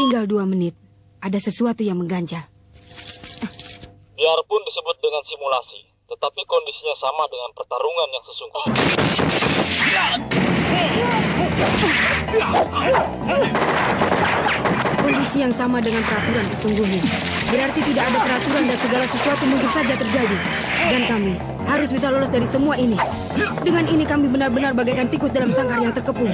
Tinggal 2 menit. Ada sesuatu yang mengganjal. Biarpun disebut dengan simulasi, tetapi kondisinya sama dengan pertarungan yang sesungguhnya. Kondisi yang sama dengan peraturan sesungguhnya. Berarti tidak ada peraturan dan segala sesuatu mungkin saja terjadi. Dan kami harus bisa lolos dari semua ini. Dengan ini kami benar-benar bagaikan tikus dalam sangkar yang terkepung.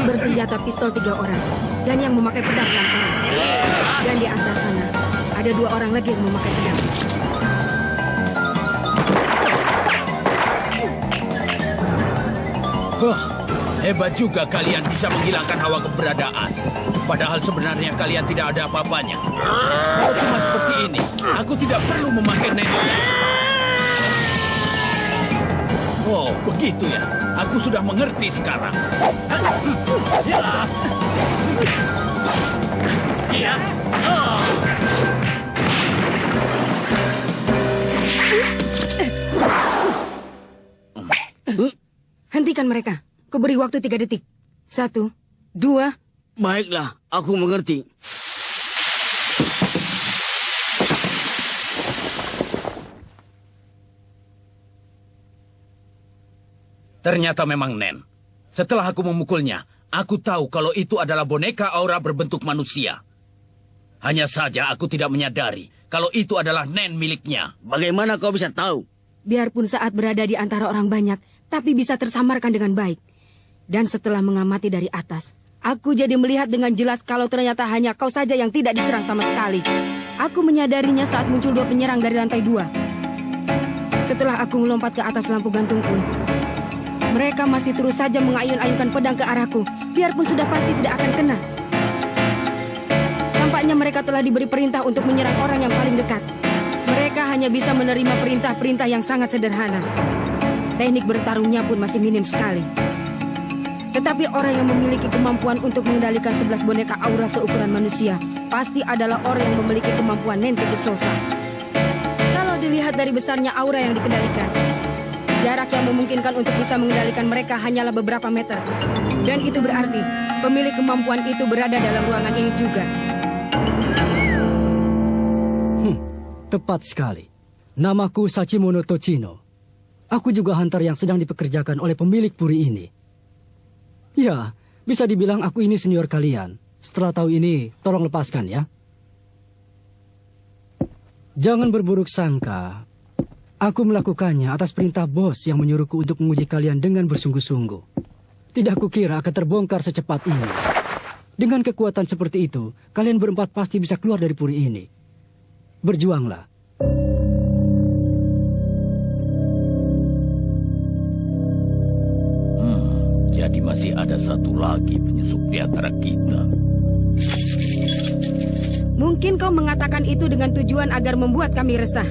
Bersenjata pistol 3 orang dan yang memakai pedang 6 orang. Dan di atas sana ada 2 orang lagi yang memakai pedang. Hebat juga kalian bisa menghilangkan hawa keberadaan. Padahal sebenarnya kalian tidak ada apa-apanya. Kalau cuma seperti ini, aku tidak perlu memakai nexus. Oh, begitu ya. Aku sudah mengerti sekarang. Hentikan mereka. Kuberi waktu 3 detik. 1, 2. Baiklah, aku mengerti. Ternyata memang Nen. Setelah aku memukulnya, aku tahu kalau itu adalah boneka aura berbentuk manusia. Hanya saja aku tidak menyadari kalau itu adalah Nen miliknya. Bagaimana kau bisa tahu? Biarpun saat berada di antara orang banyak, tapi bisa tersamarkan dengan baik. Dan setelah mengamati dari atas, aku jadi melihat dengan jelas kalau ternyata hanya kau saja yang tidak diserang sama sekali. Aku menyadarinya saat muncul 2 penyerang dari lantai 2. Setelah aku melompat ke atas lampu gantung pun, mereka masih terus saja mengayun-ayunkan pedang ke arahku, biarpun sudah pasti tidak akan kena. Tampaknya mereka telah diberi perintah untuk menyerang orang yang paling dekat. Mereka hanya bisa menerima perintah-perintah yang sangat sederhana. Teknik bertarungnya pun masih minim sekali. Tetapi orang yang memiliki kemampuan untuk mengendalikan 11 boneka aura seukuran manusia pasti adalah orang yang memiliki kemampuan Nenti Besosa. Kalau dilihat dari besarnya aura yang dikendalikan, jarak yang memungkinkan untuk bisa mengendalikan mereka hanyalah beberapa meter. Dan itu berarti pemilik kemampuan itu berada dalam ruangan ini juga. Tepat sekali. Namaku Sachimono Tochino. Aku juga hunter yang sedang dipekerjakan oleh pemilik puri ini. Ya, bisa dibilang aku ini senior kalian. Setelah tahu ini, tolong lepaskan ya. Jangan berburuk sangka. Aku melakukannya atas perintah bos yang menyuruhku untuk menguji kalian dengan bersungguh-sungguh. Tidak kukira akan terbongkar secepat ini. Dengan kekuatan seperti itu, kalian berempat pasti bisa keluar dari puri ini. Berjuanglah. Jadi masih ada satu lagi penyusup di antara kita. Mungkin kau mengatakan itu dengan tujuan agar membuat kami resah.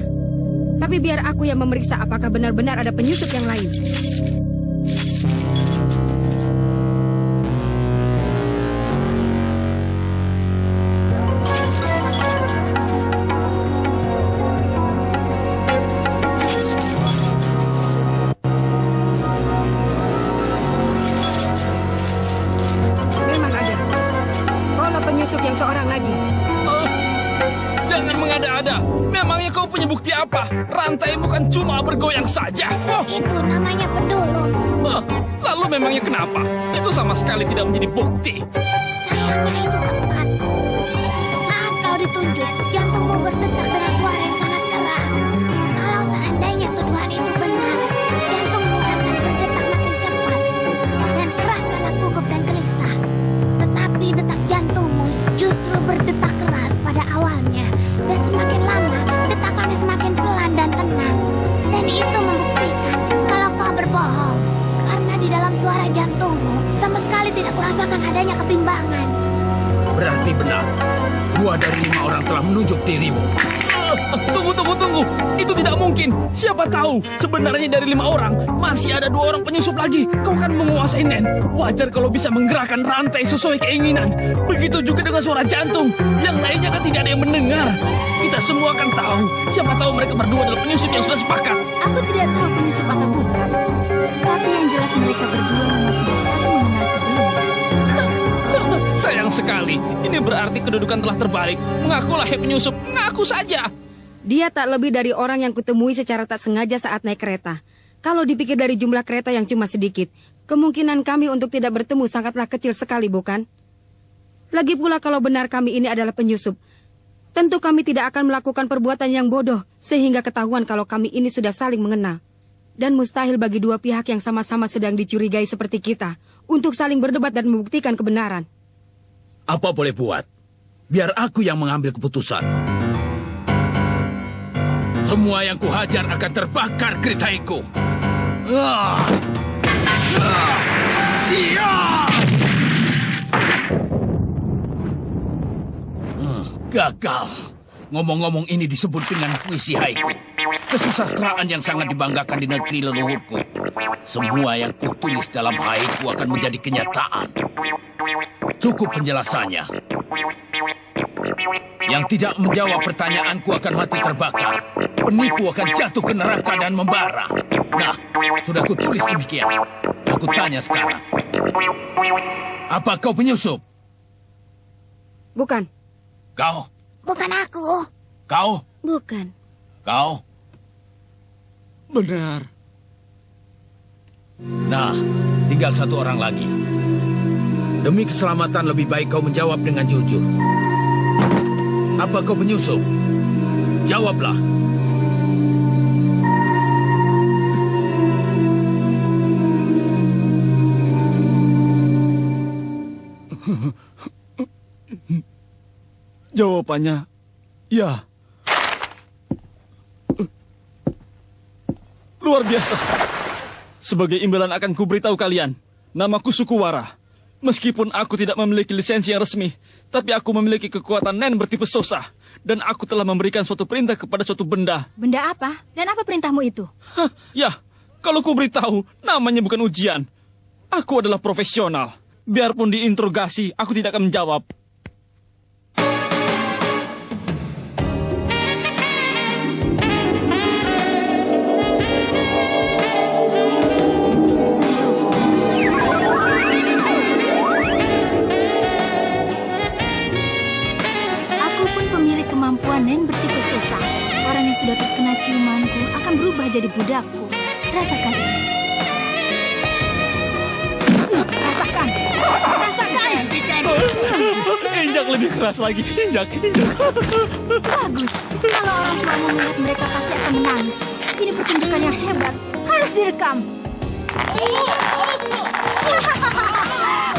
Tapi biar aku yang memeriksa apakah benar-benar ada penyusup yang lain. Memang ada. Kaulah penyusup yang seorang lagi. Jangan mengada-ada. Memangnya kau punya bukti apa? Rantai bukan cuma bergoyang saja. Itu namanya pendulum. Lalu memangnya kenapa? Itu sama sekali tidak menjadi bukti. Sayangnya itu tepat. Saat kau ditunjuk, jantungmu berdetak dengan suara yang sangat keras. Kalau seandainya tuduhan itu benar, jantungmu akan berdetak makin cepat dan keras karena gugup dan gelisah. Tetapi detak jantungmu justru berdetak keras pada awalnya, dan semakin lama detakannya semakin pelan dan tenang. Dan itu membuktikan kalau kau berbohong, karena di dalam suara jantungmu sama sekali tidak kurasakan adanya kebimbangan. Berarti benar. 2 dari 5 orang telah menunjuk dirimu. Tunggu. Itu tidak mungkin. Siapa tahu sebenarnya dari 5 orang masih ada 2 orang penyusup lagi. Kau kan menguasai Nen. Wajar kalau bisa menggerakkan rantai sesuai keinginan. Begitu juga dengan suara jantung. Yang lainnya kan tidak ada yang mendengar. Kita semua akan tahu. Siapa tahu mereka berdua adalah penyusup yang sudah sepakat. Aku tidak tahu penyusup atau bukan. Tapi yang jelas mereka berdua memang sudah saling mengenal sebelumnya. Sayang sekali. Ini berarti kedudukan telah terbalik. Mengakulah hai penyusup. Mengaku saja. Dia tak lebih dari orang yang kutemui secara tak sengaja saat naik kereta. Kalau dipikir dari jumlah kereta yang cuma sedikit, kemungkinan kami untuk tidak bertemu sangatlah kecil sekali, bukan? Lagi pula kalau benar kami ini adalah penyusup, tentu kami tidak akan melakukan perbuatan yang bodoh sehingga ketahuan kalau kami ini sudah saling mengenal. Dan mustahil bagi 2 pihak yang sama-sama sedang dicurigai seperti kita untuk saling berdebat dan membuktikan kebenaran. Apa boleh buat? Biar aku yang mengambil keputusan. Semua yang kuhajar akan terbakar keritaiku. Gagal. Ngomong-ngomong ini disebut dengan puisi haiku. Kesusastraan yang sangat dibanggakan di negeri leluhurku. Semua yang kutulis dalam haiku akan menjadi kenyataan. Cukup penjelasannya. Yang tidak menjawab pertanyaanku akan mati terbakar. Penipu akan jatuh ke neraka dan membara. Nah, sudah kutulis demikian. Aku tanya sekarang. Apa kau penyusup? Bukan. Kau? Bukan aku. Kau? Bukan. Kau? Benar. Nah, tinggal 1 orang lagi. Demi keselamatan lebih baik kau menjawab dengan jujur. Apa kau penyusup? Jawablah. Jawabannya, ya. Luar biasa. Sebagai imbalan akan kuberitahu kalian, namaku Sukuwara. Meskipun aku tidak memiliki lisensi yang resmi, tapi aku memiliki kekuatan Nen bertipe Sosa. Dan aku telah memberikan suatu perintah kepada suatu benda. Benda apa? Dan apa perintahmu itu? Hah, ya, kalau ku beritahu, namanya bukan ujian. Aku adalah profesional. Biarpun diinterogasi, aku tidak akan menjawab. Nen bertipe Sosa. Orang yang sudah terkena ciumanku akan berubah jadi budakku. Rasakan ini. Rasakan. Injak lebih keras lagi. Injak. Bagus. Kalau orang tuamu melihat mereka pasti akan menangis. Ini pertunjukan yang hebat. Harus direkam.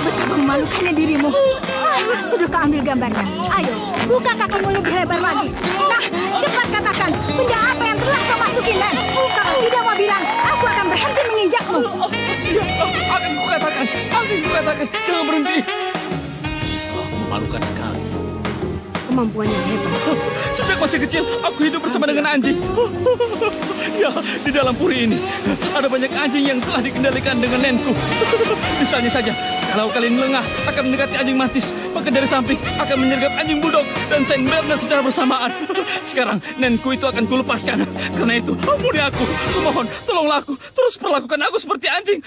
Betapa memalukannya dirimu. Sudah kau ambil gambarnya. Ayo, buka kakimu lebih lebar lagi. Nah, cepat katakan, benda apa yang telah kau masukin, Nen? Kalau tidak mau bilang, aku akan berhenti menginjakmu. Akan kukatakan. Jangan berhenti. Memalukan sekali. Kemampuannya hebat. Sejak masih kecil, aku hidup bersama dengan anjing. Ya, di dalam puri ini ada banyak anjing yang telah dikendalikan dengan Nenku. Misalnya saja, kalau kalian lengah akan mendekati anjing mantis, maka dari samping akan menyergap anjing bulldog dan Saint Bernard secara bersamaan. Sekarang Nenku itu akan kulepaskan. Karena itu, ampuni aku. Kumohon, tolonglah aku. Terus perlakukan aku seperti anjing.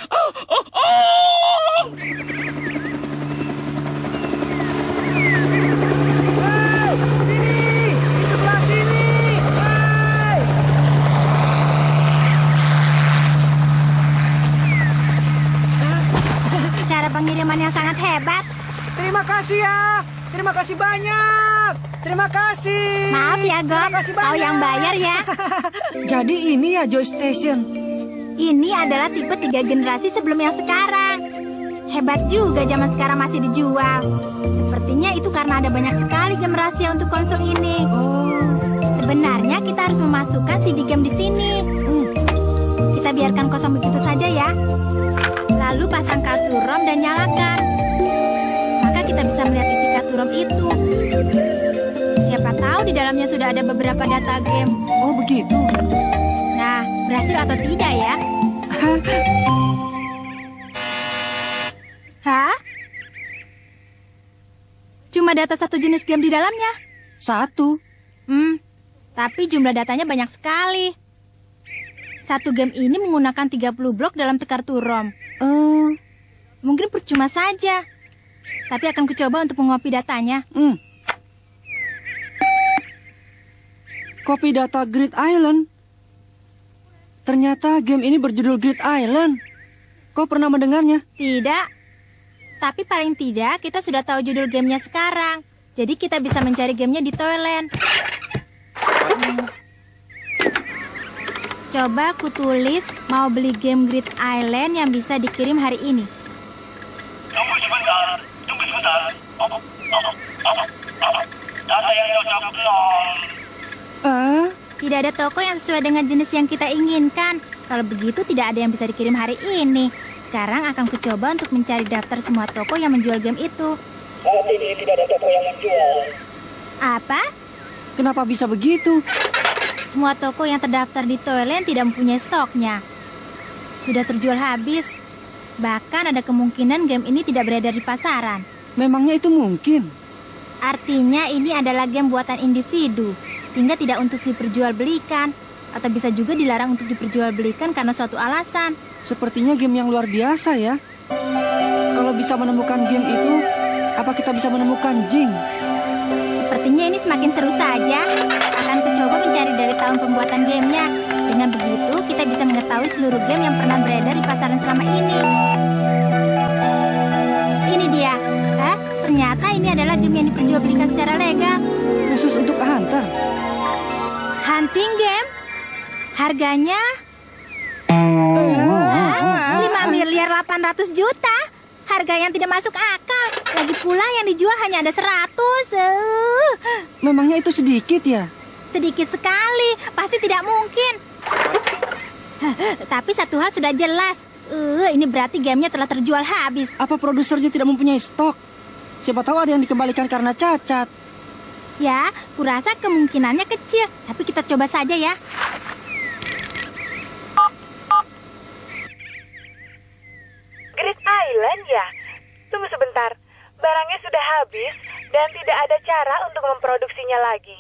Pengiriman yang sangat hebat. Terima kasih ya. Terima kasih banyak. Terima kasih. Maaf ya, Gom. Kau yang bayar ya. Jadi ini ya Joy Station. Ini adalah tipe 3 generasi sebelum yang sekarang. Hebat juga zaman sekarang masih dijual. Sepertinya itu karena ada banyak sekali game rahasia untuk konsol ini. Sebenarnya kita harus memasukkan CD game di sini. Kita biarkan kosong begitu saja ya. Lalu pasang kartu ROM dan nyalakan. Maka kita bisa melihat isi kartu ROM itu. Siapa tahu di dalamnya sudah ada beberapa data game. Oh begitu. Nah, berhasil atau tidak ya? Hah? Cuma data satu jenis game di dalamnya? Satu. Tapi jumlah datanya banyak sekali. Satu game ini menggunakan 30 blok dalam teka ROM. Mungkin percuma saja. Tapi akan kucoba untuk mengopi datanya. Kopi data Great Island. Ternyata game ini berjudul Great Island. Kau pernah mendengarnya? Tidak. Tapi paling tidak kita sudah tahu judul gamenya sekarang. Jadi kita bisa mencari gamenya di Toyland. Coba aku tulis mau beli game Great Island yang bisa dikirim hari ini. Tunggu sebentar. Data yang cocok belum. Tidak ada toko yang sesuai dengan jenis yang kita inginkan. Kalau begitu tidak ada yang bisa dikirim hari ini. Sekarang akan kucoba untuk mencari daftar semua toko yang menjual game itu. Saat ini tidak ada toko yang menjual. Apa? Kenapa bisa begitu? Semua toko yang terdaftar di Toyland tidak mempunyai stoknya. Sudah terjual habis. Bahkan ada kemungkinan game ini tidak beredar di pasaran. Memangnya itu mungkin? Artinya ini adalah game buatan individu, sehingga tidak untuk diperjualbelikan. Atau bisa juga dilarang untuk diperjualbelikan karena suatu alasan. Sepertinya game yang luar biasa ya. Kalau bisa menemukan game itu, apa kita bisa menemukan Jing? Sepertinya ini semakin seru saja. Akan kucoba mencari dari tahun pembuatan gamenya. Dengan begitu, kita bisa mengetahui seluruh game yang pernah beredar di pasaran selama ini. Ini dia. Ternyata ini adalah game yang diperjualbelikan secara legal. Khusus untuk hunter. Hunting game? Harganya 5.800.000.000. Harga yang tidak masuk akal. Lagi pula yang dijual hanya ada 100. Memangnya itu sedikit ya? Sedikit sekali. Pasti tidak mungkin. Tapi satu hal sudah jelas. Ini berarti gamenya telah terjual habis. Apa produsernya tidak mempunyai stok? Siapa tahu ada yang dikembalikan karena cacat. Ya, kurasa kemungkinannya kecil. Tapi kita coba saja ya. Great Island ya? Tunggu sebentar. Barangnya sudah habis dan tidak ada cara untuk memproduksinya lagi.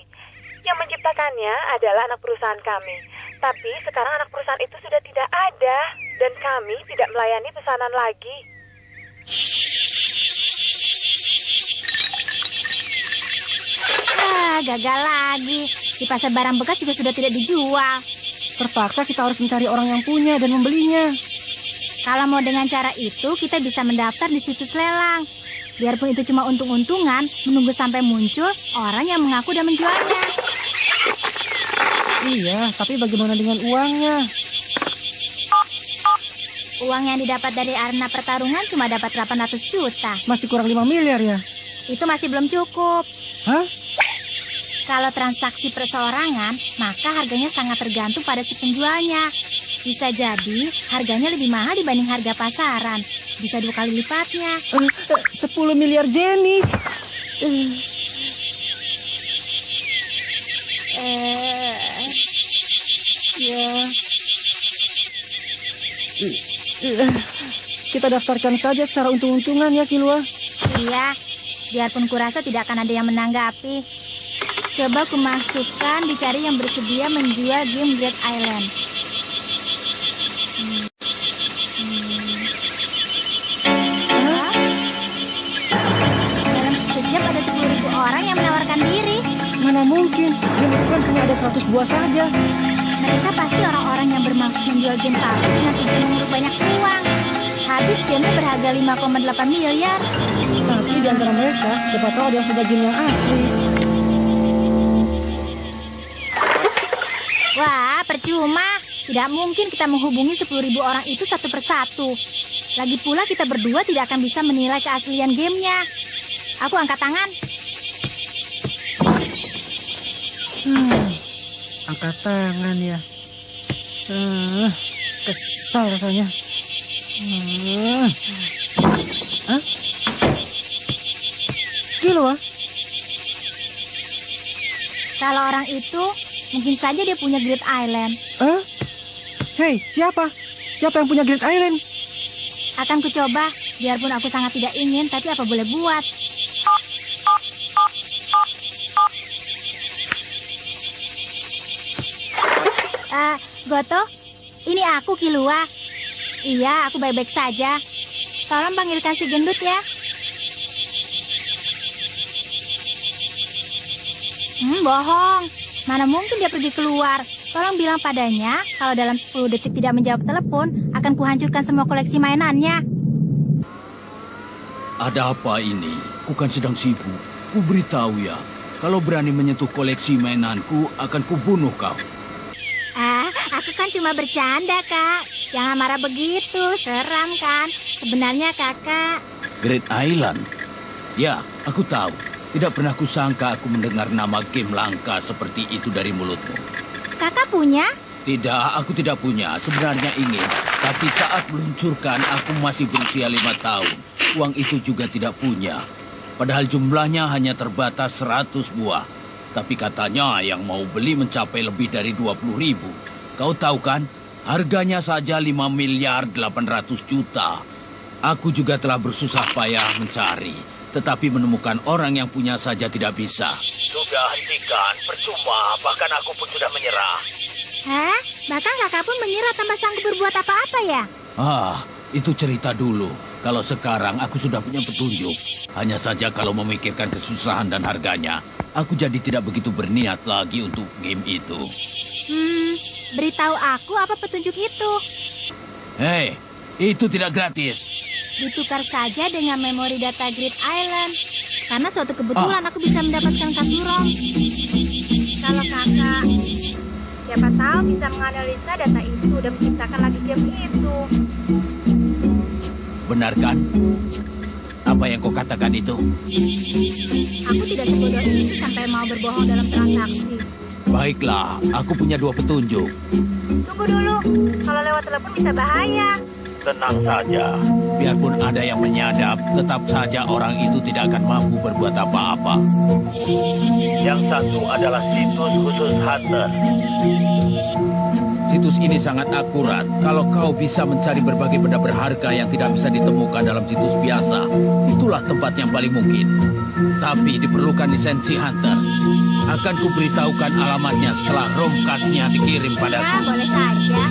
Yang menciptakannya adalah anak perusahaan kami. Tapi sekarang anak perusahaan itu sudah tidak ada dan kami tidak melayani pesanan lagi. Gagal lagi. Di pasar barang bekas juga sudah tidak dijual. Terpaksa kita harus mencari orang yang punya dan membelinya. Kalau mau dengan cara itu, kita bisa mendaftar di situs lelang. Biarpun itu cuma untung-untungan, menunggu sampai muncul orang yang mengaku dan menjualnya. Iya, tapi bagaimana dengan uangnya? Uang yang didapat dari arena pertarungan cuma dapat 800 juta. Masih kurang 5 miliar ya? Itu masih belum cukup. Hah? Kalau transaksi perseorangan, maka harganya sangat tergantung pada si penjualnya. Bisa jadi harganya lebih mahal dibanding harga pasaran. Bisa 2 kali lipatnya. 10 miliar Jenny. Kita daftarkan saja secara untung-untungan ya, Kilua. Iya, biarpun kurasa tidak akan ada yang menanggapi. Coba kumasukkan dicari yang bersedia menjual game Great Island. Dalam sekejap ada 10.000 orang yang menawarkan diri. Mana mungkin, game itu kan hanya ada 100 buah saja. Mereka pasti orang-orang yang bermaksud menjual game palsu dengan tujuan mengurus banyak uang. Habis gamenya berharga 5,8 miliar. Tapi di antara mereka, siapa tahu ada yang punya game yang asli. Wah, percuma. Tidak mungkin kita menghubungi 10.000 orang itu satu persatu. Lagi pula kita berdua tidak akan bisa menilai keaslian gamenya. Aku angkat tangan. Angkat tangan ya. Kesal rasanya. Hah? Kilua? Kalau orang itu, mungkin saja dia punya Great Island. Hei, siapa? Siapa yang punya Great Island? Akan kucoba, biarpun aku sangat tidak ingin, tapi apa boleh buat. Goto, ini aku Kilua. Iya, aku baik-baik saja. Tolong panggilkan si gendut ya. Bohong. Mana mungkin dia pergi keluar. Tolong bilang padanya, kalau dalam 10 detik tidak menjawab telepon, akan kuhancurkan semua koleksi mainannya. Ada apa ini? Ku kan sedang sibuk. Ku beritahu ya, kalau berani menyentuh koleksi mainanku, akan kubunuh kau. Aku kan cuma bercanda, Kak. Jangan marah begitu, seram kan? Sebenarnya kakak... Great Island? Ya, aku tahu. Tidak pernah kusangka aku mendengar nama game langka seperti itu dari mulutmu. Kakak punya? Tidak, aku tidak punya. Sebenarnya ingin. Tapi saat meluncurkan, aku masih berusia 5 tahun. Uang itu juga tidak punya. Padahal jumlahnya hanya terbatas 100 buah. Tapi katanya yang mau beli mencapai lebih dari 20.000. Kau tahu kan, harganya saja 5.800.000.000. Aku juga telah bersusah payah mencari, tetapi menemukan orang yang punya saja tidak bisa. Sudah hentikan, percuma, bahkan aku pun sudah menyerah. Hah? Bahkan kakak pun menyerah tanpa sanggup berbuat apa-apa ya? Itu cerita dulu. Kalau sekarang aku sudah punya petunjuk. Hanya saja kalau memikirkan kesusahan dan harganya, aku jadi tidak begitu berniat lagi untuk game itu. Beritahu aku apa petunjuk itu. Hei, itu tidak gratis. Ditukar saja dengan memori data Great Island. Karena suatu kebetulan aku bisa mendapatkan kartu ROM. Kalau kakak, siapa tahu bisa menganalisa data itu dan menciptakan lagi game itu. Benar kan? Apa yang kau katakan itu? Aku tidak sebodoh itu sampai mau berbohong dalam transaksi. Baiklah, aku punya 2 petunjuk. Tunggu dulu, kalau lewat telepon bisa bahaya. Tenang saja. Biarpun ada yang menyadap, tetap saja orang itu tidak akan mampu berbuat apa-apa. Yang satu adalah situs khusus Hunter. Situs ini sangat akurat. Kalau kau bisa mencari berbagai benda berharga yang tidak bisa ditemukan dalam situs biasa, itulah tempat yang paling mungkin. Tapi diperlukan lisensi Hunter. Akan kuberitahukan alamatnya setelah ROM card-nya dikirim padaku. Ya, boleh saja.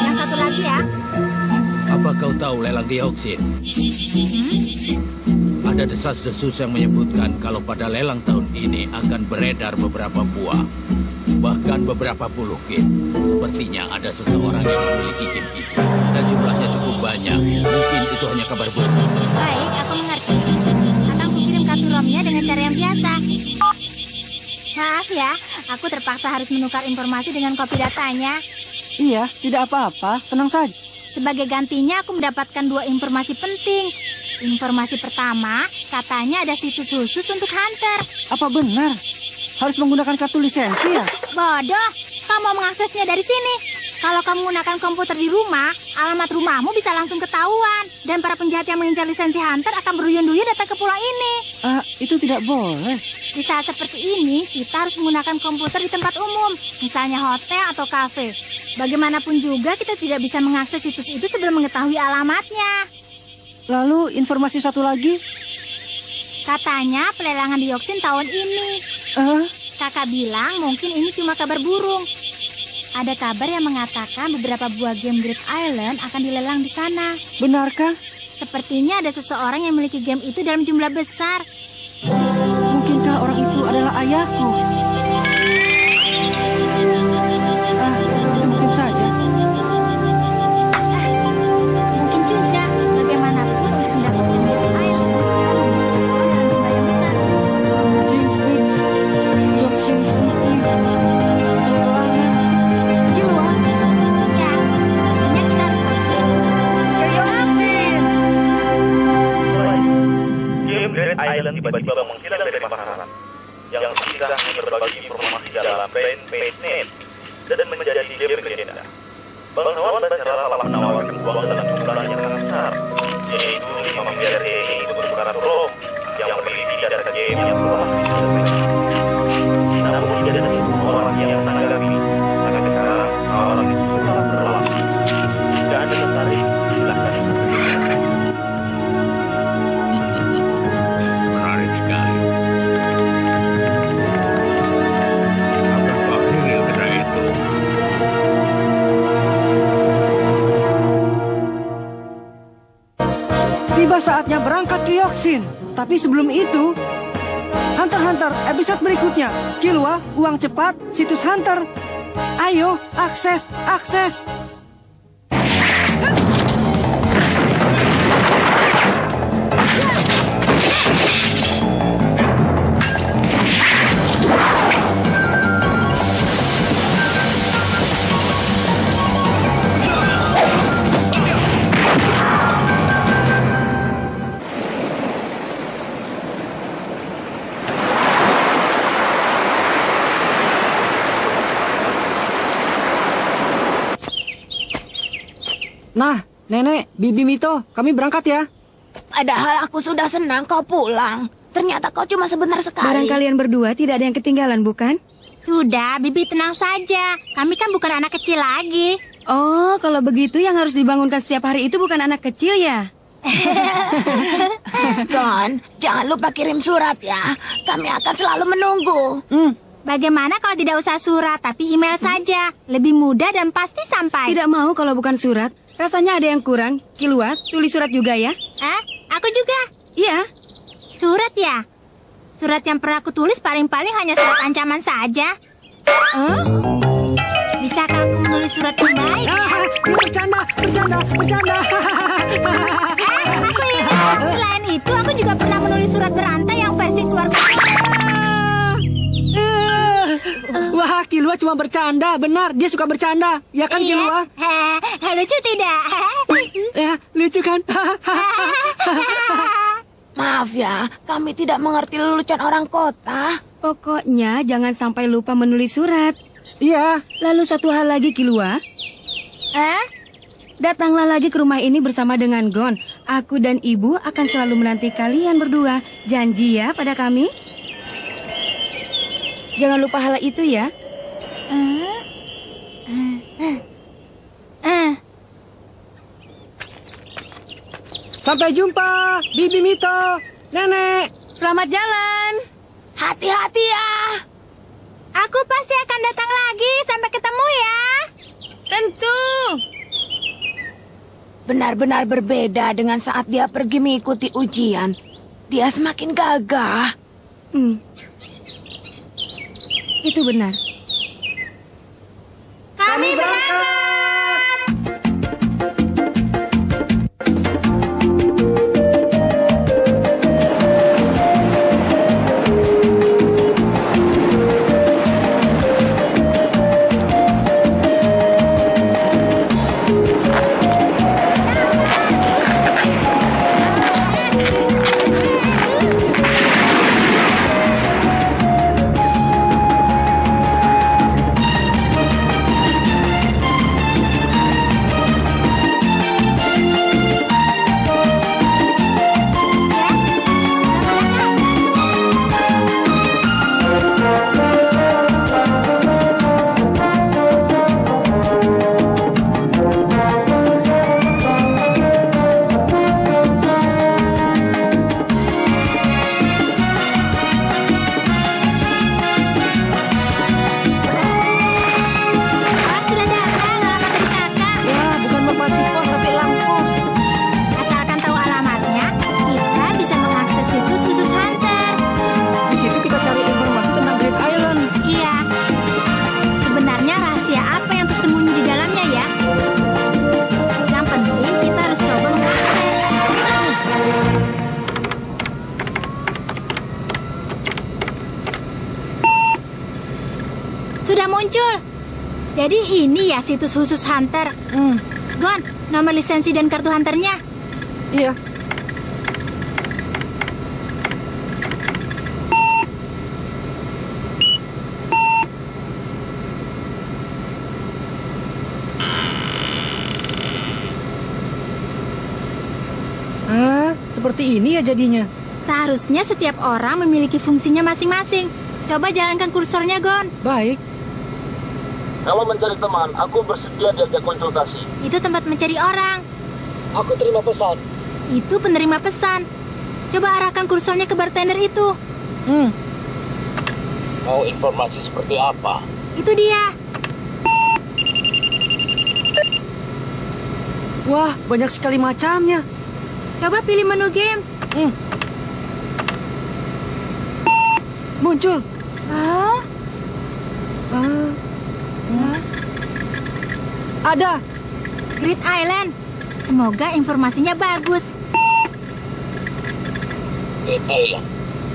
Yang satu lagi ya. Apa kau tahu lelang dioksin? Ada desas-desus yang menyebutkan kalau pada lelang tahun ini akan beredar beberapa buah. Bahkan beberapa puluh game. Sepertinya ada seseorang yang memiliki game itu. Dan jumlahnya cukup banyak. Mungkin itu hanya kabar buruk. Baik, aku mengerti. Akan kukirim kartu ROM-nya dengan cara yang biasa. Maaf ya, aku terpaksa harus menukar informasi dengan kopi datanya. Iya, tidak apa-apa. Tenang saja. Sebagai gantinya aku mendapatkan 2 informasi penting. Informasi pertama, katanya ada situs khusus untuk Hunter. Apa benar? Harus menggunakan kartu lisensi ya? Bodoh, kamu mau mengaksesnya dari sini. Kalau kamu menggunakan komputer di rumah, alamat rumahmu bisa langsung ketahuan. Dan para penjahat yang mengincar lisensi Hunter akan berduyun-duyun datang ke pulau ini. Itu tidak boleh. Di saat seperti ini, kita harus menggunakan komputer di tempat umum. Misalnya hotel atau kafe. Bagaimanapun juga kita tidak bisa mengakses situs itu sebelum mengetahui alamatnya. Lalu informasi satu lagi? Katanya pelelangan dioksin tahun ini. Kakak bilang mungkin ini cuma kabar burung. Ada kabar yang mengatakan beberapa buah game Great Island akan dilelang di sana. Benarkah? Sepertinya ada seseorang yang memiliki game itu dalam jumlah besar. Mungkinkah orang itu adalah ayahku? Mungkin saja. Mungkin juga. Bagaimanapun untuk mendapatkan Great Island, dalam jumlah yang besar. Jinfix, Dioksin City, lelangan, Kilua. Ya, sepertinya kita harus pergi. Yoyosin! Game Great Island tiba-tiba menghilang dari pasaran. Yang sisa hanya berbagi informasi dalam fanpage.net dan menjadi game legenda. Pengawan Bacara telah menawarkan uang dalam jumlah yang sangat besar, yaitu 5 miliar yen untuk ROM yang memiliki data game yang telah diselesaikan. Namun tidak ada Tiba saatnya berangkat ke Yoksin. Tapi sebelum itu, Hunter x Hunter episode berikutnya. Killua, uang cepat, situs Hunter. Ayo, akses, akses. Nah, Nenek, Bibi Mito, kami berangkat ya. Padahal aku sudah senang kau pulang. Ternyata kau cuma sebentar sekali. Barang kalian berdua tidak ada yang ketinggalan, bukan? Sudah, Bibi tenang saja. Kami kan bukan anak kecil lagi. Oh, kalau begitu yang harus dibangunkan setiap hari itu bukan anak kecil ya? Gon, jangan lupa kirim surat ya. Kami akan selalu menunggu. Bagaimana kalau tidak usah surat, tapi email saja? Lebih mudah dan pasti sampai. Tidak mau kalau bukan surat. Rasanya ada yang kurang. Killua, tulis surat juga ya? Aku juga. Iya. Surat ya? Surat yang pernah aku tulis paling-paling hanya surat ancaman saja. Bisakah aku menulis surat yang baik ya? Bercanda. Aku ingat. Selain itu, aku juga pernah menulis surat berantai yang versi keluarga. Wah, Killua cuma bercanda. Benar, dia suka bercanda. Ya kan, Killua? Lucu tidak? Ya, lucu kan? Maaf ya, kami tidak mengerti lelucon orang kota. Pokoknya jangan sampai lupa menulis surat. Iya. Lalu satu hal lagi, Killua. Datanglah lagi ke rumah ini bersama dengan Gon. Aku dan Ibu akan selalu menanti kalian berdua. Janji ya pada kami? Jangan lupa hal itu ya. Sampai jumpa, Bibi Mito, Nenek. Selamat jalan. Hati-hati ya. Aku pasti akan datang lagi. Sampai ketemu ya. Tentu. Benar-benar berbeda dengan saat dia pergi mengikuti ujian. Dia semakin gagah. Itu benar. Kami berangkat. Sudah muncul. Jadi ini ya situs khusus Hunter. Gon, nomor lisensi dan kartu Hunternya. Iya. Seperti ini ya jadinya. Seharusnya setiap orang memiliki fungsinya masing-masing. Coba jalankan kursornya, Gon. Baik. Kalau mencari teman, aku bersedia diajak konsultasi. Itu tempat mencari orang. Aku terima pesan. Itu penerima pesan. Coba arahkan kursornya ke bartender itu. Mau informasi seperti apa? Itu dia. Wah, banyak sekali macamnya. Coba pilih menu game. Muncul. Ada. Great Island. Semoga informasinya bagus. Great Island,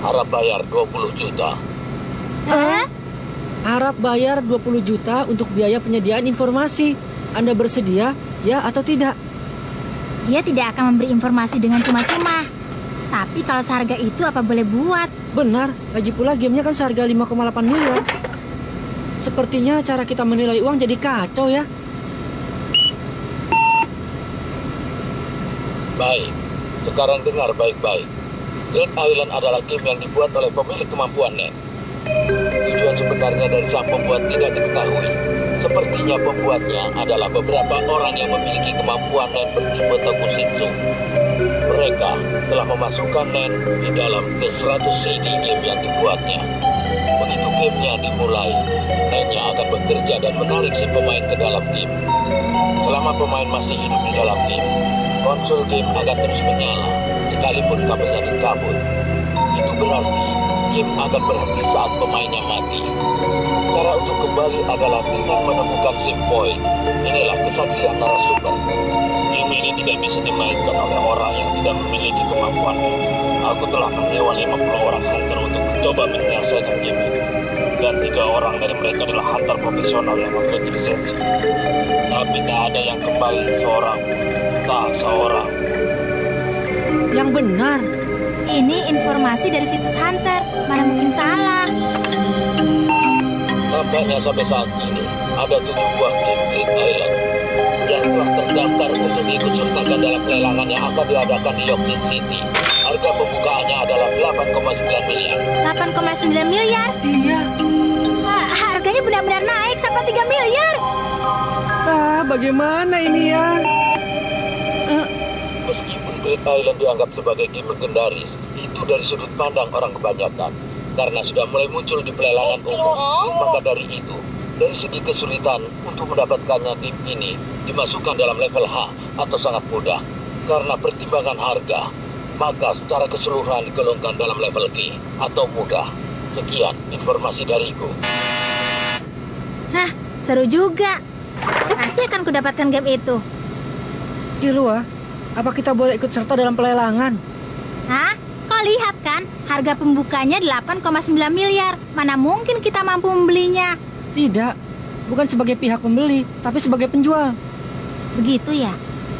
harap bayar 20 juta. Harap bayar 20 juta untuk biaya penyediaan informasi. Anda bersedia, ya atau tidak? Dia tidak akan memberi informasi dengan cuma-cuma. Tapi kalau seharga itu apa boleh buat? Benar, lagi pula gamenya kan seharga 5,8 miliar. Sepertinya cara kita menilai uang jadi kacau ya. Baik, sekarang dengar baik-baik. Great Island adalah game yang dibuat oleh pemilik kemampuan NEN. Tujuan sebenarnya dari sang pembuat tidak diketahui. Sepertinya pembuatnya adalah beberapa orang yang memiliki kemampuan NEN bertipe Tokusatsu. Mereka telah memasukkan NEN di dalam ke 100 CD game yang dibuatnya. Begitu gamenya dimulai, NEN-nya akan bekerja dan menarik si pemain ke dalam game. Selama pemain masih hidup di dalam game, konsol game akan terus menyala, sekalipun kabelnya dicabut. Itu berarti game akan berhenti saat pemainnya mati. Cara untuk kembali adalah dengan menemukan save point. Inilah kesaksian narasumber. Game ini tidak bisa dimainkan oleh orang yang tidak memiliki kemampuan. Aku telah menyewa 50 orang hunter untuk mencoba menyelesaikan game ini. Dan 3 orang dari mereka adalah hunter profesional yang memiliki lisensi. Tapi tak ada yang kembali seorang. Tak seorang. Yang benar. Ini informasi dari situs Hunter. Mana mungkin salah. Tampaknya sampai saat ini ada 7 buah game Great Island yang telah terdaftar untuk diikut sertakan dalam pelelangan yang akan diadakan di Yorkshire City. Harga pembukaannya adalah 8,9 miliar. 8,9 miliar? Iya. Harganya benar-benar naik sampai 3 miliar. Bagaimana ini ya? Meskipun Great Island dianggap sebagai game legendaris, itu dari sudut pandang orang kebanyakan. Karena sudah mulai muncul di pelelangan umum, maka dari itu, dari segi kesulitan untuk mendapatkannya game ini dimasukkan dalam level H atau sangat mudah. Karena pertimbangan harga, maka secara keseluruhan digolongkan dalam level G atau mudah. Sekian informasi dariku. Hah, seru juga. Pasti akan kudapatkan game itu. Killua, apa kita boleh ikut serta dalam pelelangan? Hah? Kau lihat kan, harga pembukanya 8,9 miliar. Mana mungkin kita mampu membelinya? Tidak, bukan sebagai pihak pembeli, tapi sebagai penjual. Begitu ya?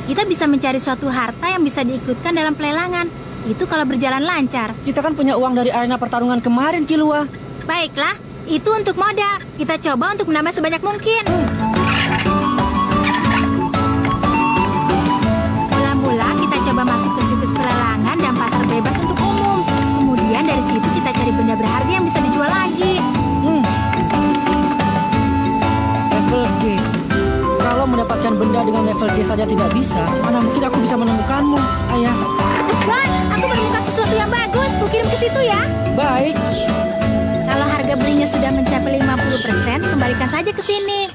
Kita bisa mencari suatu harta yang bisa diikutkan dalam pelelangan. Itu kalau berjalan lancar. Kita kan punya uang dari arena pertarungan kemarin, Killua. Baiklah, itu untuk modal. Kita coba untuk menambah sebanyak mungkin. Mula-mula kita coba masuk ke situs pelelangan dan pasar bebas untuk umum. Kemudian dari situ kita cari benda berharga yang bisa dijual lagi. Level G. Kalau mendapatkan benda dengan level G saja tidak bisa, mana mungkin aku bisa menemukanmu, Ayah. Wah, aku menemukan sesuatu yang bagus. Kukirim ke situ ya. Baik. Kalau harga belinya sudah mencapai 50%, kembalikan saja ke sini.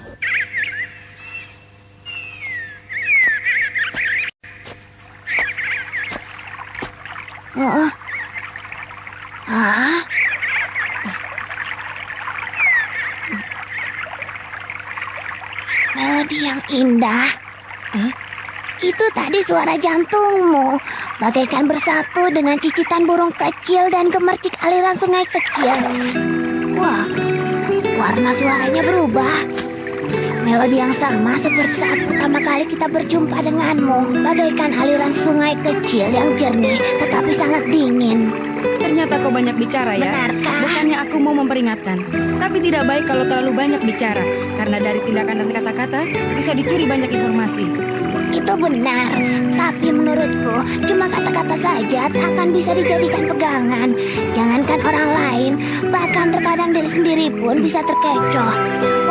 Melodi yang indah. Itu tadi suara jantungmu, bagaikan bersatu dengan cicitan burung kecil dan gemercik aliran sungai kecil. Wah, warna suaranya berubah. Melodi yang sama seperti saat pertama kali kita berjumpa denganmu, bagaikan aliran sungai kecil yang jernih tetapi sangat dingin. Ternyata kau banyak bicara ya. Benarkah? Bukannya aku mau memperingatkan, tapi tidak baik kalau terlalu banyak bicara, karena dari tindakan dan kata-kata bisa dicuri banyak informasi. Itu benar, tapi menurutku cuma kata-kata saja tak akan bisa dijadikan pegangan. Jangankan orang lain, bahkan terkadang diri sendiri pun bisa terkecoh.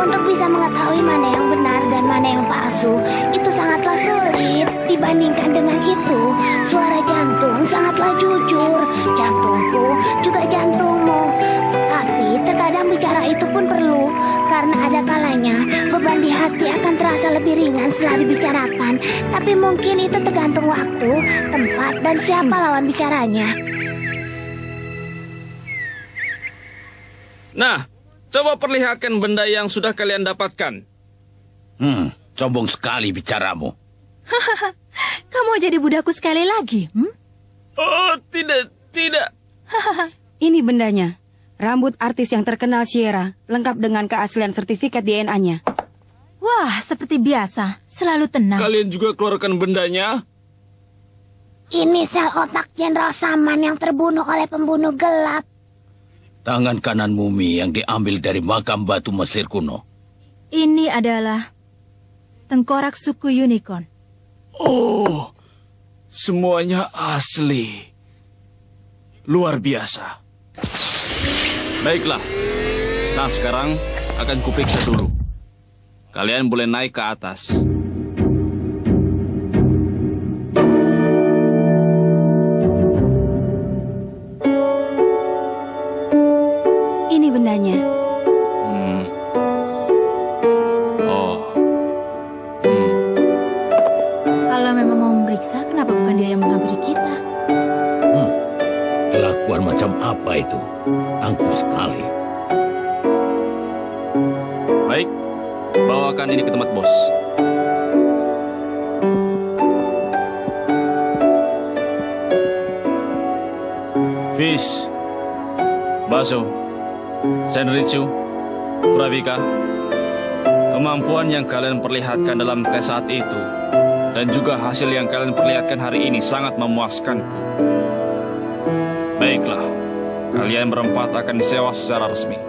Untuk bisa mengetahui mana yang benar dan mana yang palsu, itu sangatlah sulit. Dibandingkan dengan itu, suara jantung sangatlah jujur. Jantungku juga jantungmu. Tapi terkadang bicara itu pun perlu, karena ada kalanya beban di hati akan terasa lebih ringan setelah dibicarakan. Tapi mungkin itu tergantung waktu, tempat, dan siapa lawan bicaranya. Nah, coba perlihatkan benda yang sudah kalian dapatkan. Sombong sekali bicaramu. Kamu jadi budakku sekali lagi, Oh, tidak. Ini bendanya. Rambut artis yang terkenal Sierra, lengkap dengan keaslian sertifikat DNA-nya. Wah, seperti biasa, selalu tenang. Kalian juga keluarkan bendanya? Ini sel otak Jenderal Saman yang terbunuh oleh pembunuh gelap. Tangan kanan mumi yang diambil dari makam batu Mesir kuno. Ini adalah tengkorak suku unicorn. Oh, semuanya asli. Luar biasa. Baiklah. Nah, sekarang akan kuperiksa dulu. Kalian boleh naik ke atas. Ini bendanya. Kalau memang mau memeriksa, kenapa bukan dia yang menghampiri kita? Kelakuan macam apa itu? Angkuh sekali. Baik, bawakan ini ke tempat bos. Fish, Baso, Senritsu, Kurabika, kemampuan yang kalian perlihatkan dalam tes saat itu dan juga hasil yang kalian perlihatkan hari ini sangat memuaskan. Baiklah, kalian berempat akan disewa secara resmi.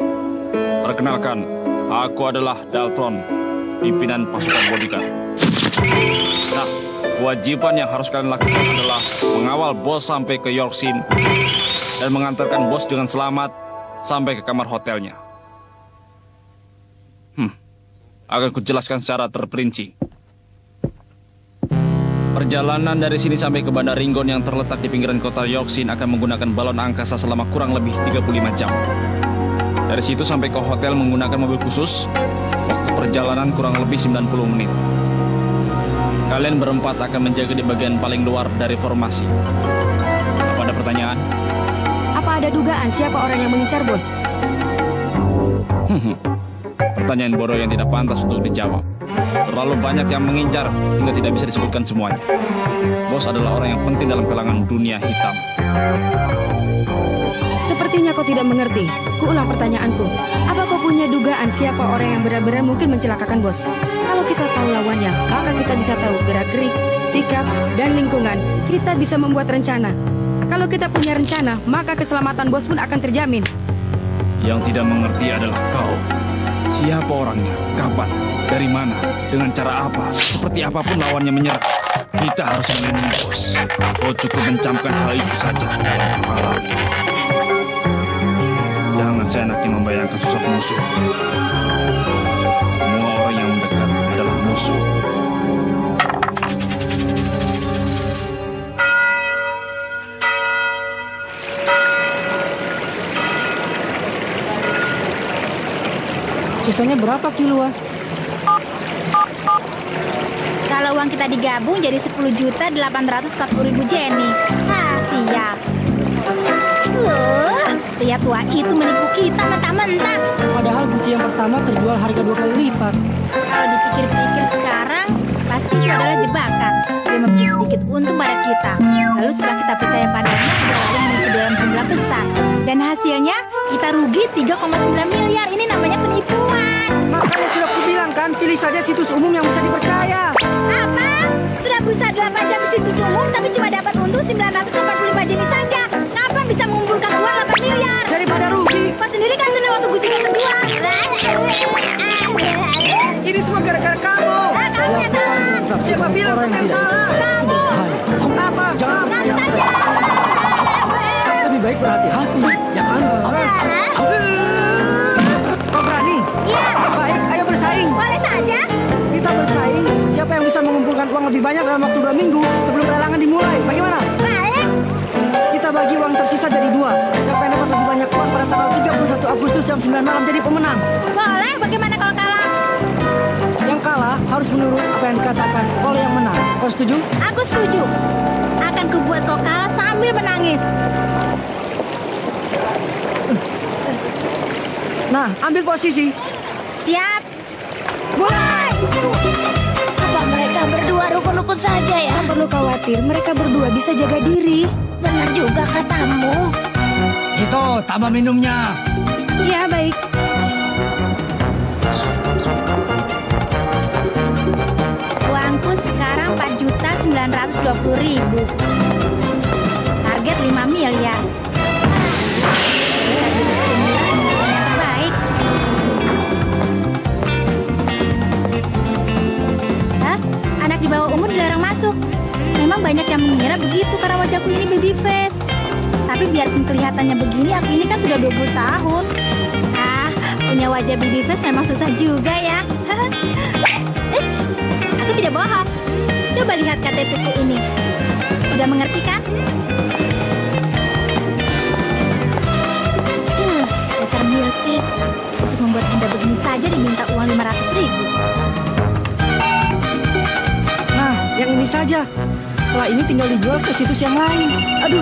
Perkenalkan, aku adalah Daltron, pimpinan pasukan bodyguard. Nah, kewajiban yang harus kalian lakukan adalah mengawal bos sampai ke Yorkshire dan mengantarkan bos dengan selamat sampai ke kamar hotelnya. Akan kujelaskan secara terperinci. Perjalanan dari sini sampai ke Bandar Ringgon yang terletak di pinggiran kota Yorkshire akan menggunakan balon angkasa selama kurang lebih 35 jam. Dari situ sampai ke hotel menggunakan mobil khusus, waktu perjalanan kurang lebih 90 menit. Kalian berempat akan menjaga di bagian paling luar dari formasi. Apa ada pertanyaan? Apa ada dugaan siapa orang yang mengincar bos? Pertanyaan bodoh yang tidak pantas untuk dijawab. Terlalu banyak yang mengincar hingga tidak bisa disebutkan semuanya. Bos adalah orang yang penting dalam kalangan dunia hitam. Sepertinya kau tidak mengerti. Kuulang pertanyaanku. Apa kau punya dugaan siapa orang yang benar-benar mungkin mencelakakan bos? Kalau kita tahu lawannya, maka kita bisa tahu gerak-gerik, sikap, dan lingkungan. Kita bisa membuat rencana. Kalau kita punya rencana, maka keselamatan bos pun akan terjamin. Yang tidak mengerti adalah kau. Siapa orangnya? Kapan? Dari mana? Dengan cara apa? Seperti apapun lawannya menyerah. Kita harus melindungi bos. Kau cukup mencamkan hal itu saja dalam kepala. Jangan seenaknya membayangkan sosok musuh. Semua orang yang mendekat adalah musuh. Sisanya berapa kilo? Kalau uang kita digabung jadi 10.840.000 jenny. Sial. Pria tua itu menipu kita mentah-mentah. Padahal biji yang pertama terjual harga 2 kali lipat. Kalau dipikir-pikir sekarang, pasti itu adalah jebakan. Dia memberi sedikit untung pada kita. Lalu setelah kita percaya padanya, dia lalu menipu dalam jumlah besar. Dan hasilnya, kita rugi 3,9 miliar. Ini namanya penipuan. Makanya sudah kubilang kan, pilih saja situs umum yang bisa dipercaya. Apa? Sudah berusaha 8 jam di situs umum, tapi cuma dapat untung 985 jenis saja. Kapan bisa mengumpulkan uang 8 miliar? Daripada rugi. Kau sendiri kan senang waktu kucing kedua. Ini semua gara-gara kamu. Kamu yang salah. Siapa bilang kamu yang salah? Kamu. Apa? Jangan Kamu saja. Lebih baik berhati-hati, ya kan? Kau berani? Iya. Baik, ayo bersaing. Boleh saja. Kita bersaing. Siapa yang bisa mengumpulkan uang lebih banyak dalam waktu 2 minggu sebelum lelangan dimulai? Bagaimana? Baik. Kita bagi uang tersisa jadi 2. Siapa yang dapat lebih banyak uang pada tanggal 31 Agustus jam 9 malam jadi pemenang. Boleh. Bagaimana kalau kalah? Yang harus menurut apa yang dikatakan oleh yang menang. Kau setuju? Aku setuju. Akan kubuat kau kalah sambil menangis. Nah, ambil posisi. Siap. Mulai! Apa mereka berdua rukun-rukun saja ya? Jangan perlu khawatir, mereka berdua bisa jaga diri. Benar juga katamu. Itu, tambah minumnya. Ya, baik. Uangku sekarang 4.920.000. Target 5 miliar. Bisa jadi stimulan yang terbaik. Hah? Anak di bawah umur dilarang masuk. Memang banyak yang mengira begitu karena wajahku ini baby face. Tapi biarpun kelihatannya begini, aku ini kan sudah 20 tahun. Punya wajah baby face memang susah juga ya. Eits, aku tidak bohong. Coba lihat KTP-ku ini. Sudah mengerti kan? Dasar Milky. Untuk membuat Anda begini saja diminta uang 500.000. Nah, yang ini saja. Setelah ini tinggal dijual ke situs yang lain. Aduh.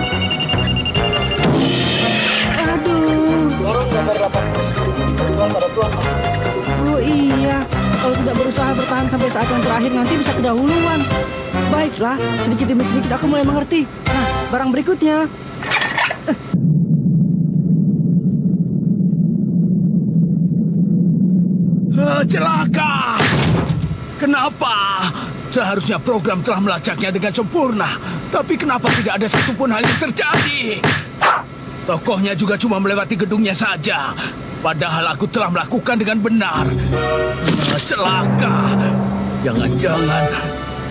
Lorong nomor 89 terjual pada Tuan A. Oh iya, kalau tidak berusaha bertahan sampai saat yang terakhir nanti bisa kedahuluan. Baiklah, sedikit demi sedikit aku mulai mengerti. Nah, barang berikutnya. Celaka! Kenapa? Seharusnya program telah melacaknya dengan sempurna. Tapi kenapa tidak ada satupun hal yang terjadi? Tokohnya juga cuma melewati gedungnya saja. Padahal aku telah melakukan dengan benar. Celaka! Jangan-jangan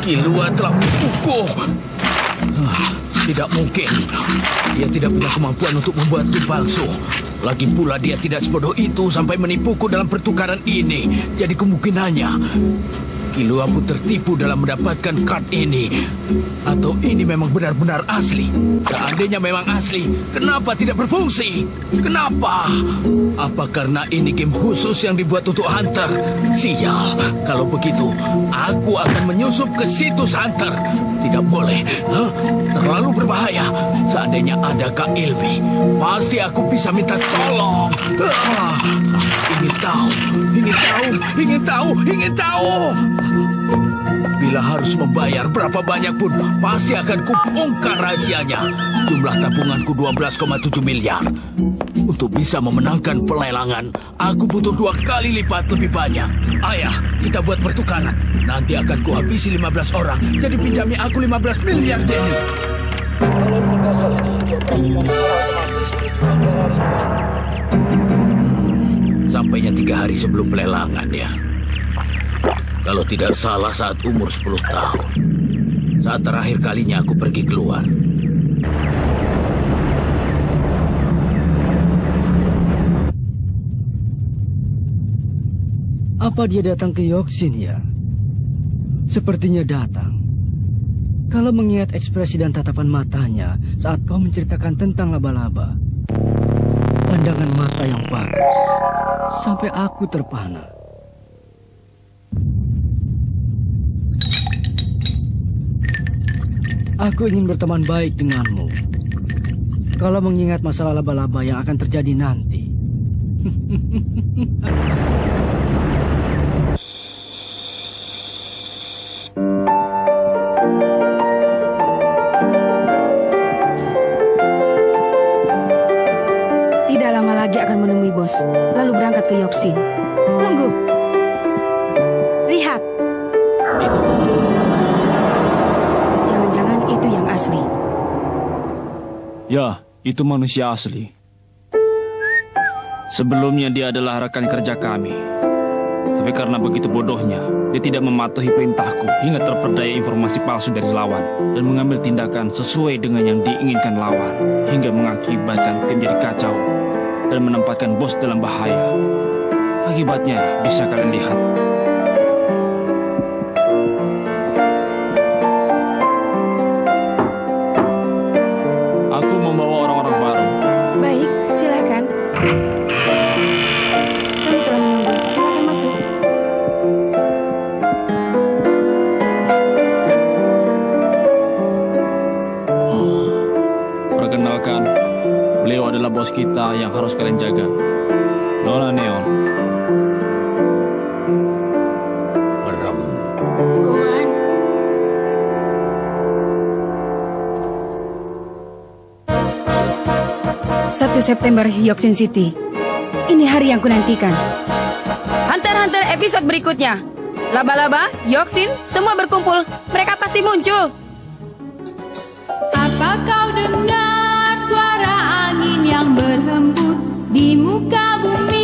Killua telah membukuh. Tidak mungkin. Dia tidak punya kemampuan untuk membuat tim palsu. Lagi pula dia tidak sebodoh itu sampai menipuku dalam pertukaran ini. Jadi kemungkinannya Killua pun tertipu dalam mendapatkan card ini. Atau ini memang benar-benar asli. Seandainya memang asli, kenapa tidak berfungsi? Kenapa? Apa karena ini game khusus yang dibuat untuk Hunter? Sial, kalau begitu, aku akan menyusup ke situs Hunter. Tidak boleh, terlalu berbahaya. Seandainya ada Kak Ilmi, pasti aku bisa minta tolong. Ingin tahu. Bila harus membayar berapa banyak pun, pasti akan kubongkar rahasianya. Jumlah tabunganku 12,7 miliar. Untuk bisa memenangkan pelelangan, aku butuh 2 kali lipat lebih banyak. Ayah, kita buat pertukaran. Nanti akan kuhabisi 15 orang. Jadi pinjami aku 15 miliar Denny. Oleh Mikasa ini dioperasikan secara otomatis di 3 hari. Sampainya 3 hari sebelum pelelangan ya. Kalau tidak salah saat umur 10 tahun. Saat terakhir kalinya aku pergi keluar. Apa dia datang ke Yoksin ya? Sepertinya datang. Kalau mengingat ekspresi dan tatapan matanya saat kau menceritakan tentang laba-laba. Pandangan mata yang bagus. Sampai aku terpana. Aku ingin berteman baik denganmu. Kalau mengingat masalah laba-laba yang akan terjadi nanti. Tidak lama lagi akan menemui bos, lalu berangkat ke Yoksin. Tunggu. Lihat. Itu. Jangan-jangan itu yang asli. Ya, itu manusia asli. Sebelumnya dia adalah rekan kerja kami. Tapi karena begitu bodohnya, dia tidak mematuhi perintahku hingga terperdaya informasi palsu dari lawan dan mengambil tindakan sesuai dengan yang diinginkan lawan hingga mengakibatkan tim jadi kacau dan menempatkan bos dalam bahaya. Akibatnya bisa kalian lihat. Aku membawa orang-orang baru. Baik, silakan. Kami telah menunggu. Silakan masuk. adalah bos kita yang harus kalian jaga. Nona Neon. Merem. Tuan, 1 September Yoksin City. Ini hari yang kunantikan. Hunter-Hunter episode berikutnya. Laba-laba, Yoksin, semua berkumpul. Mereka pasti muncul. Apa kau dengar suara angin yang berhembus di muka bumi?